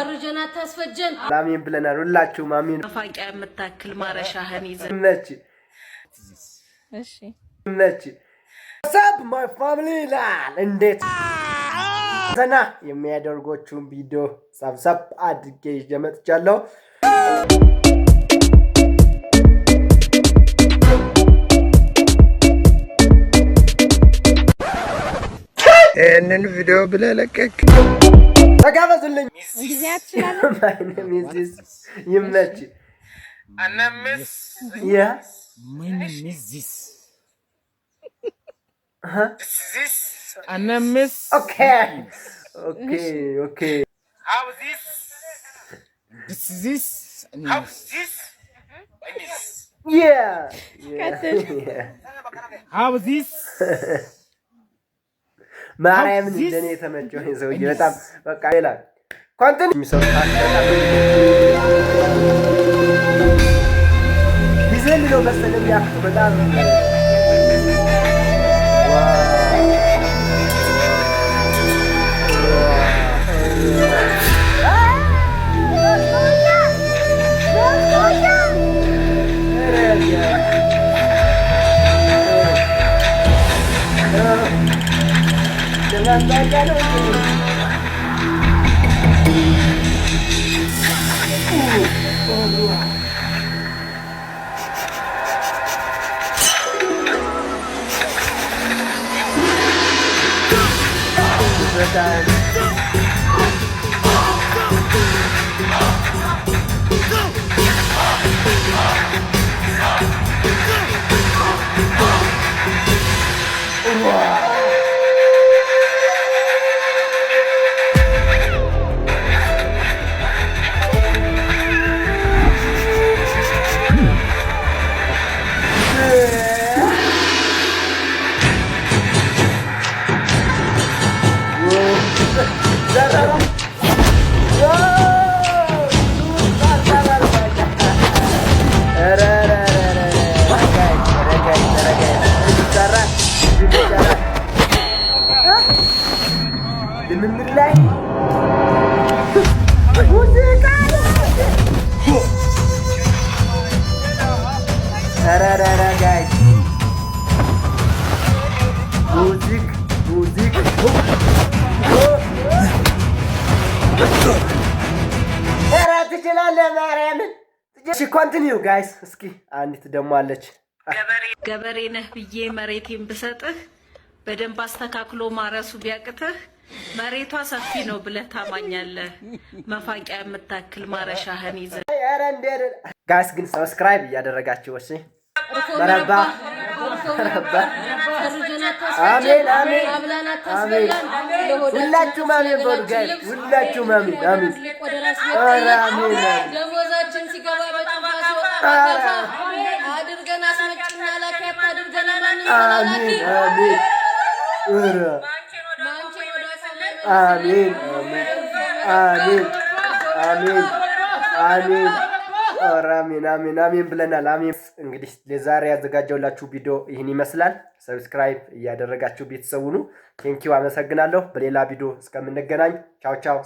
ፈርጀና ታስፈጀን አሜን ብለናል ሁላችሁም አሜን አፋቂያ የምታክል ማረሻህን ይዘን ነች እሺ ነች ሰብ ማይ ፋሚሊ ላል እንዴት ዘና የሚያደርጎቹን ቪዲዮ ሰብሰብ አድርጌ ጀመጥቻለሁ ይሄንን ቪዲዮ ብለህ ለቀቅ ተጋበዝልኝ ጊዜያት ይችላል my name is this ይመች አናምስ ያ my name is this this አናምስ okay how this how this yeah how this ማርያም እንደኔ ተመቸኝ ሰውዬ በጣም በቃ ይላል ኮንተንት የሚሰሩ ዲዛይን ነው መሰለኝ ያክቱ በጣም continue guys እስኪ አንዲት ደሞ አለች ገበሬ ነህ ብዬ መሬቴን ብሰጥህ በደንብ አስተካክሎ ማረሱ ቢያቅትህ መሬቷ ሰፊ ነው ብለህ ታማኛለህ መፋቂያ የምታክል ማረሻህን ይዘን ጋይስ ግን ሰብስክራይብ እያደረጋችሁ እሺ መረባ አሜን አሜን አሜን ሁላችሁም አሜን በሉ ጋይስ ሁላችሁም አሜን አሜን አሜን ደሞዛችን ሲገባ በጣም አድርገን አስመጭና ላከት አድርገን ማንንም ተላላኪ አሜን አሜን አሜን አሜን አሜን ብለናል አሜን እንግዲህ ለዛሬ ያዘጋጀውላችሁ ቪዲዮ ይህን ይመስላል ሰብስክራይብ እያደረጋችሁ ቤተሰቡኑ ቴንኪው አመሰግናለሁ በሌላ ቪዲዮ እስከምንገናኝ ቻው ቻው